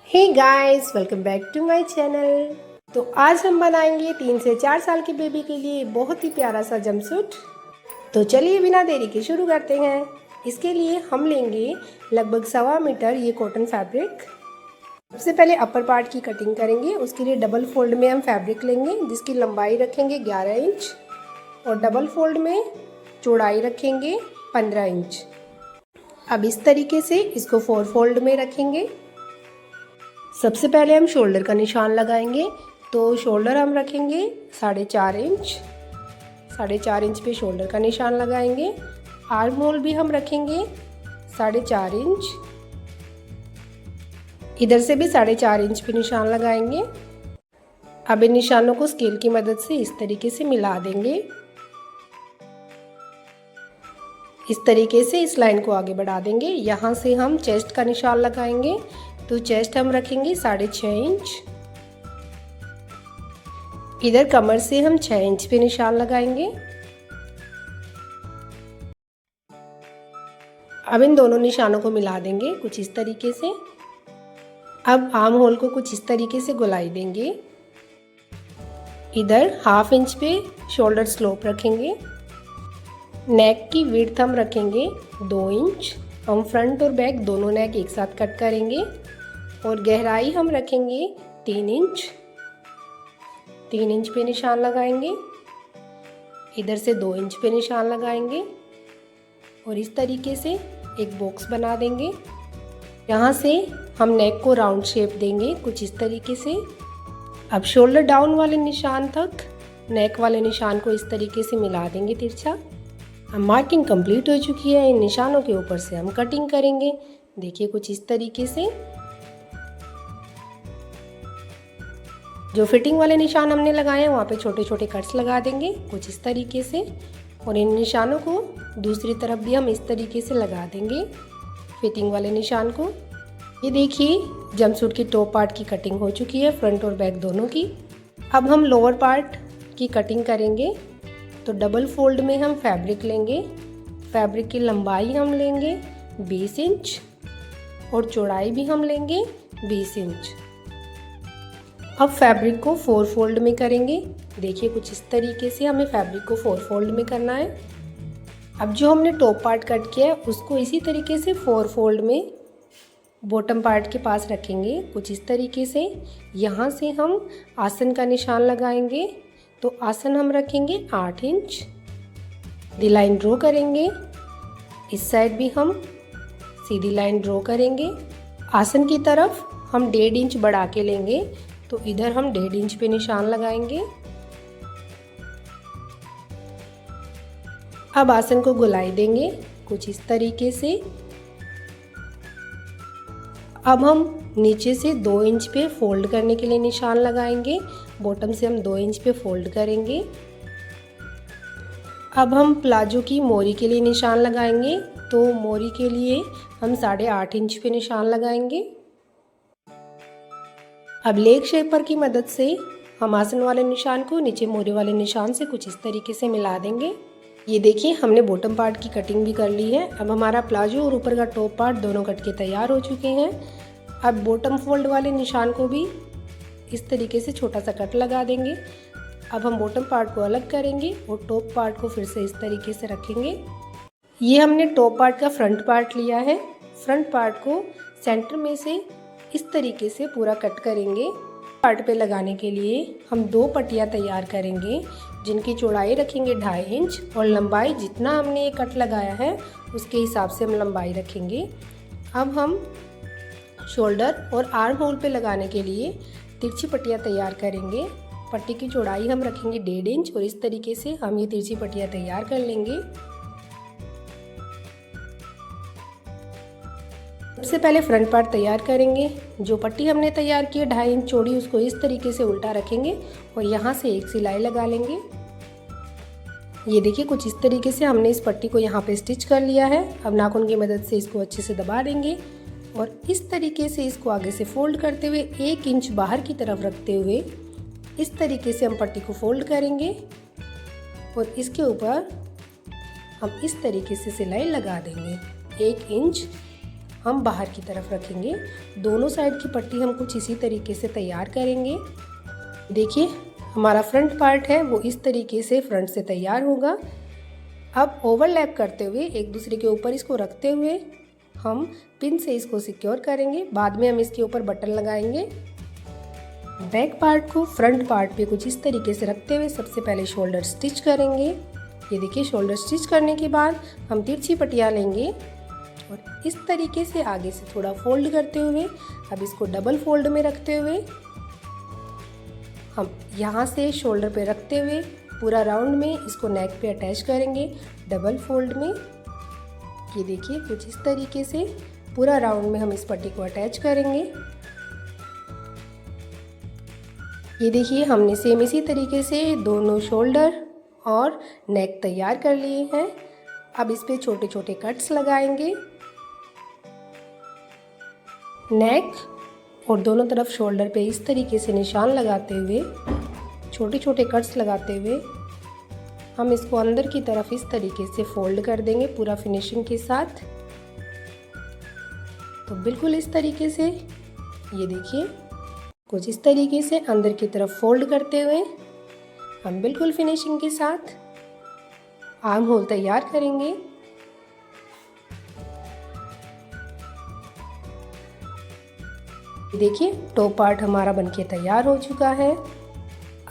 Hey guys, welcome back to my channel. तो आज हम बनाएंगे 3 से 4 साल के बेबी के लिए बहुत ही प्यारा सा जंपसूट। तो चलिए बिना देरी के शुरू करते हैं। इसके लिए हम लेंगे लगभग 1.25 मीटर ये कॉटन फैब्रिक। सबसे पहले अपर पार्ट की कटिंग करेंगे। उसके लिए डबल फोल्ड में हम फैब्रिक लेंगे जिसकी लंबाई रखेंगे 11 इंच और डबल फोल्ड में चौड़ाई रखेंगे 15 इंच। अब इस तरीके से इसको 4 फोल्ड में रखेंगे। सबसे पहले हम शोल्डर का निशान लगाएंगे। तो शोल्डर हम रखेंगे 4.5 इंच। 4.5 इंच पे शोल्डर का निशान लगाएंगे। आर्म होल भी हम रखेंगे 4.5 इंच। इधर से भी 4.5 इंच पे निशान लगाएंगे। अब इन निशानों को स्केल की मदद से इस तरीके से मिला देंगे। इस तरीके से इस लाइन को आगे बढ़ा देंगे। यहाँ से हम चेस्ट का निशान लगाएंगे। तो चेस्ट हम रखेंगे 6.5 इंच। इधर कमर से हम 6 इंच पे निशान लगाएंगे। अब इन दोनों निशानों को मिला देंगे कुछ इस तरीके से। अब आर्म होल को कुछ इस तरीके से गोलाई देंगे। इधर 1/2 इंच पे शोल्डर स्लोप रखेंगे। नेक की विड्थ हम रखेंगे 2 इंच। हम फ्रंट और बैक दोनों नेक एक साथ कट करेंगे और गहराई हम रखेंगे 3 इंच। 3 इंच पे निशान लगाएंगे। इधर से 2 इंच पे निशान लगाएंगे और इस तरीके से एक बॉक्स बना देंगे। यहाँ से हम नेक को राउंड शेप देंगे कुछ इस तरीके से। अब शोल्डर डाउन वाले निशान तक नेक वाले निशान को इस तरीके से मिला देंगे तिरछा। अब मार्किंग कंप्लीट हो चुकी है। इन निशानों के ऊपर से हम कटिंग करेंगे। देखिए कुछ इस तरीके से। जो फिटिंग वाले निशान हमने लगाए हैं वहाँ पे छोटे छोटे कट्स लगा देंगे कुछ इस तरीके से। और इन निशानों को दूसरी तरफ भी हम इस तरीके से लगा देंगे फिटिंग वाले निशान को। ये देखिए जंपसूट की टॉप पार्ट की कटिंग हो चुकी है, फ्रंट और बैक दोनों की। अब हम लोअर पार्ट की कटिंग करेंगे। तो डबल फोल्ड में हम फैब्रिक लेंगे। फैब्रिक की लंबाई हम लेंगे 20 इंच और चौड़ाई भी हम लेंगे 20 इंच। अब फैब्रिक को 4 फोल्ड में करेंगे। देखिए कुछ इस तरीके से हमें फैब्रिक को 4 फोल्ड में करना है। अब जो हमने टॉप पार्ट कट किया है उसको इसी तरीके से 4 फोल्ड में बॉटम पार्ट के पास रखेंगे कुछ इस तरीके से। यहाँ से हम आसन का निशान लगाएंगे। तो आसन हम रखेंगे 8 इंच। सीधी लाइन ड्रॉ करेंगे। इस साइड भी हम सीधी लाइन ड्रॉ करेंगे। आसन की तरफ हम 1.5 इंच बढ़ा के लेंगे। तो इधर हम 1.5 इंच पे निशान लगाएंगे। अब आसन को गोलाई देंगे कुछ इस तरीके से। अब हम नीचे से 2 इंच पे फोल्ड करने के लिए निशान लगाएंगे। बॉटम से हम 2 इंच पे फोल्ड करेंगे। अब हम प्लाजो की मोरी के लिए निशान लगाएंगे। तो मोरी के लिए हम 8.5 इंच पे निशान लगाएंगे। अब लेग शेपर की मदद से हम आसन वाले निशान को नीचे मोरी वाले निशान से कुछ इस तरीके से मिला देंगे। ये देखिए हमने बॉटम पार्ट की कटिंग भी कर ली है। अब हमारा प्लाजो और ऊपर का टॉप पार्ट दोनों कट के तैयार हो चुके हैं। अब बॉटम फोल्ड वाले निशान को भी इस तरीके से छोटा सा कट लगा देंगे। अब हम बॉटम पार्ट को अलग करेंगे और टॉप पार्ट को फिर से इस तरीके से रखेंगे। ये हमने टॉप पार्ट का फ्रंट पार्ट लिया है। फ्रंट पार्ट को सेंटर में से इस तरीके से पूरा कट करेंगे। पार्ट पे लगाने के लिए हम 2 पट्टियाँ तैयार करेंगे जिनकी चौड़ाई रखेंगे 2.5 इंच और लंबाई जितना हमने ये कट लगाया है उसके हिसाब से हम लंबाई रखेंगे। अब हम शोल्डर और आर्म होल पे लगाने के लिए तिरछी पट्टियाँ तैयार करेंगे। पट्टी की चौड़ाई हम रखेंगे 1.5 इंच और इस तरीके से हम ये तिरछी पट्टियाँ तैयार कर लेंगे। सबसे पहले फ्रंट पार्ट तैयार करेंगे। जो पट्टी हमने तैयार की है 2.5 इंच चौड़ी उसको इस तरीके से उल्टा रखेंगे और यहाँ से एक सिलाई लगा लेंगे। ये देखिए कुछ इस तरीके से हमने इस पट्टी को यहाँ पे स्टिच कर लिया है। अब नाखून की मदद से इसको अच्छे से दबा देंगे और इस तरीके से इसको आगे से फोल्ड करते हुए 1 इंच बाहर की तरफ रखते हुए इस तरीके से हम पट्टी को फोल्ड करेंगे और इसके ऊपर हम इस तरीके से सिलाई लगा देंगे 1 इंच हम बाहर की तरफ रखेंगे। दोनों साइड की पट्टी हम कुछ इसी तरीके से तैयार करेंगे। देखिए हमारा फ्रंट पार्ट है वो इस तरीके से फ्रंट से तैयार होगा। अब ओवरलैप करते हुए एक दूसरे के ऊपर इसको रखते हुए हम पिन से इसको सिक्योर करेंगे। बाद में हम इसके ऊपर बटन लगाएंगे। बैक पार्ट को फ्रंट पार्ट पे कुछ इस तरीके से रखते हुए सबसे पहले शोल्डर स्टिच करेंगे। ये देखिए शोल्डर स्टिच करने के बाद हम तिरछी पट्टियाँ लेंगे और इस तरीके से आगे से थोड़ा फोल्ड करते हुए अब इसको डबल फोल्ड में रखते हुए हम यहाँ से शोल्डर पे रखते हुए पूरा राउंड में इसको नेक पे अटैच करेंगे डबल फोल्ड में। ये देखिए कुछ इस तरीके से पूरा राउंड में हम इस पट्टी को अटैच करेंगे। ये देखिए हमने सेम इसी तरीके से दोनों शोल्डर और नेक तैयार कर लिए हैं। अब इस पे छोटे छोटे कट्स लगाएंगे। नेक और दोनों तरफ शोल्डर पे इस तरीके से निशान लगाते हुए छोटे छोटे कट्स लगाते हुए हम इसको अंदर की तरफ इस तरीके से फोल्ड कर देंगे पूरा फिनिशिंग के साथ। तो बिल्कुल इस तरीके से ये देखिए कुछ इस तरीके से अंदर की तरफ फोल्ड करते हुए हम बिल्कुल फिनिशिंग के साथ आर्म होल तैयार करेंगे। देखिए टॉप पार्ट हमारा बनके तैयार हो चुका है।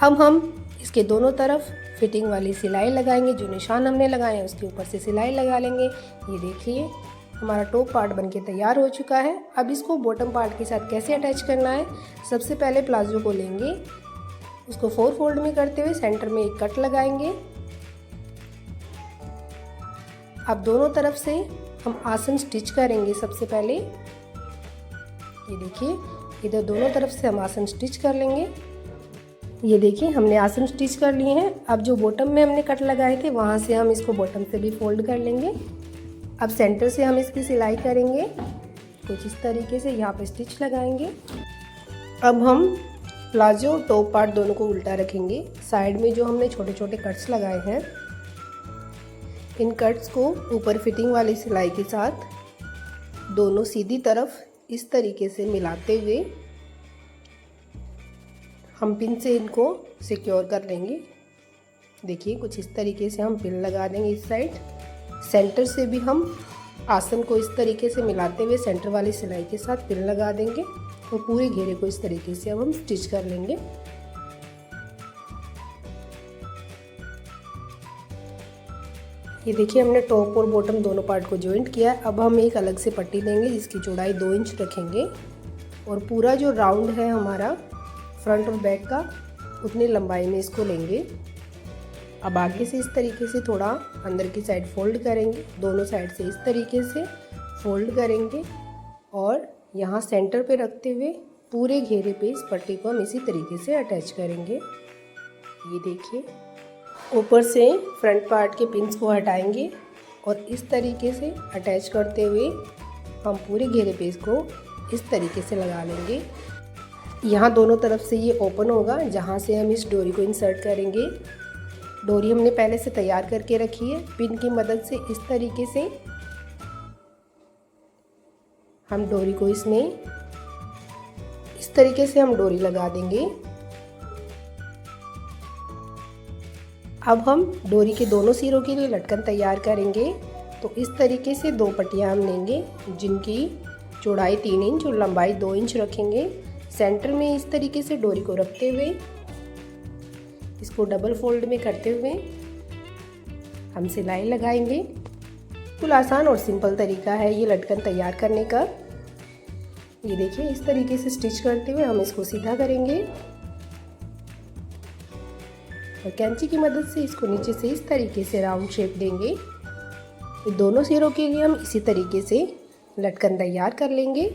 अब हम इसके दोनों तरफ फिटिंग वाली सिलाई लगाएंगे। जो निशान हमने लगाए हैं उसके ऊपर से सिलाई लगा लेंगे। ये देखिए हमारा टॉप पार्ट बनके तैयार हो चुका है। अब इसको बॉटम पार्ट के साथ कैसे अटैच करना है, सबसे पहले प्लाजो को लेंगे, उसको 4 फोल्ड में करते हुए सेंटर में एक कट लगाएंगे। अब दोनों तरफ से हम आसन स्टिच करेंगे। सबसे पहले ये देखिए इधर दोनों तरफ से हम आसन स्टिच कर लेंगे। ये देखिए हमने आसन स्टिच कर लिए हैं। अब जो बॉटम में हमने कट लगाए थे वहाँ से हम इसको बॉटम से भी फोल्ड कर लेंगे। अब सेंटर से हम इसकी सिलाई करेंगे कुछ इस तरीके से, यहाँ पे स्टिच लगाएंगे। अब हम प्लाजो और टॉप पार्ट दोनों को उल्टा रखेंगे। साइड में जो हमने छोटे छोटे कट्स लगाए हैं इन कट्स को ऊपर फिटिंग वाली सिलाई के साथ दोनों सीधी तरफ इस तरीके से मिलाते हुए हम पिन से इनको सिक्योर कर लेंगे। देखिए कुछ इस तरीके से हम पिन लगा देंगे इस साइड। सेंटर से भी हम आसन को इस तरीके से मिलाते हुए सेंटर वाली सिलाई के साथ पिन लगा देंगे और पूरे घेरे को इस तरीके से अब हम स्टिच कर लेंगे। ये देखिए हमने टॉप और बॉटम दोनों पार्ट को जॉइंट किया। अब हम एक अलग से पट्टी लेंगे जिसकी चौड़ाई 2 इंच रखेंगे और पूरा जो राउंड है हमारा फ्रंट और बैक का उतनी लंबाई में इसको लेंगे। अब आगे से इस तरीके से थोड़ा अंदर की साइड फोल्ड करेंगे, दोनों साइड से इस तरीके से फोल्ड करेंगे और यहाँ सेंटर पे रखते हुए पूरे घेरे पे इस पट्टी को हम इसी तरीके से अटैच करेंगे। ये देखिए ऊपर से फ्रंट पार्ट के पिन्स को हटाएंगे और इस तरीके से अटैच करते हुए हम पूरे घेरे पे इसको इस तरीके से लगा लेंगे। यहाँ दोनों तरफ से ये ओपन होगा जहाँ से हम इस डोरी को इंसर्ट करेंगे। डोरी हमने पहले से तैयार करके रखी है। पिन की मदद से इस तरीके से हम डोरी को इसमें इस तरीके से हम डोरी लगा देंगे। अब हम डोरी के दोनों सिरों के लिए लटकन तैयार करेंगे। तो इस तरीके से 2 पट्टियाँ हम लेंगे जिनकी चौड़ाई 3 इंच और लंबाई 2 इंच रखेंगे। सेंटर में इस तरीके से डोरी को रखते हुए इसको डबल फोल्ड में करते हुए हम सिलाई लगाएंगे। बिल्कुल आसान और सिंपल तरीका है ये लटकन तैयार करने का। ये देखिए इस तरीके से स्टिच करते हुए हम इसको सीधा करेंगे और कैंची की मदद से इसको नीचे से इस तरीके से राउंड शेप देंगे। दोनों सिरों के लिए हम इसी तरीके से लटकन तैयार कर लेंगे।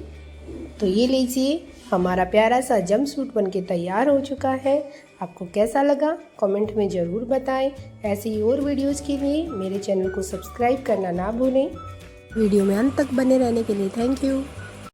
तो ये लीजिए हमारा प्यारा सा जंप सूट बनके तैयार हो चुका है। आपको कैसा लगा कमेंट में ज़रूर बताएं। ऐसी ही और वीडियोस के लिए मेरे चैनल को सब्सक्राइब करना ना भूलें। वीडियो में अंत तक बने रहने के लिए थैंक यू।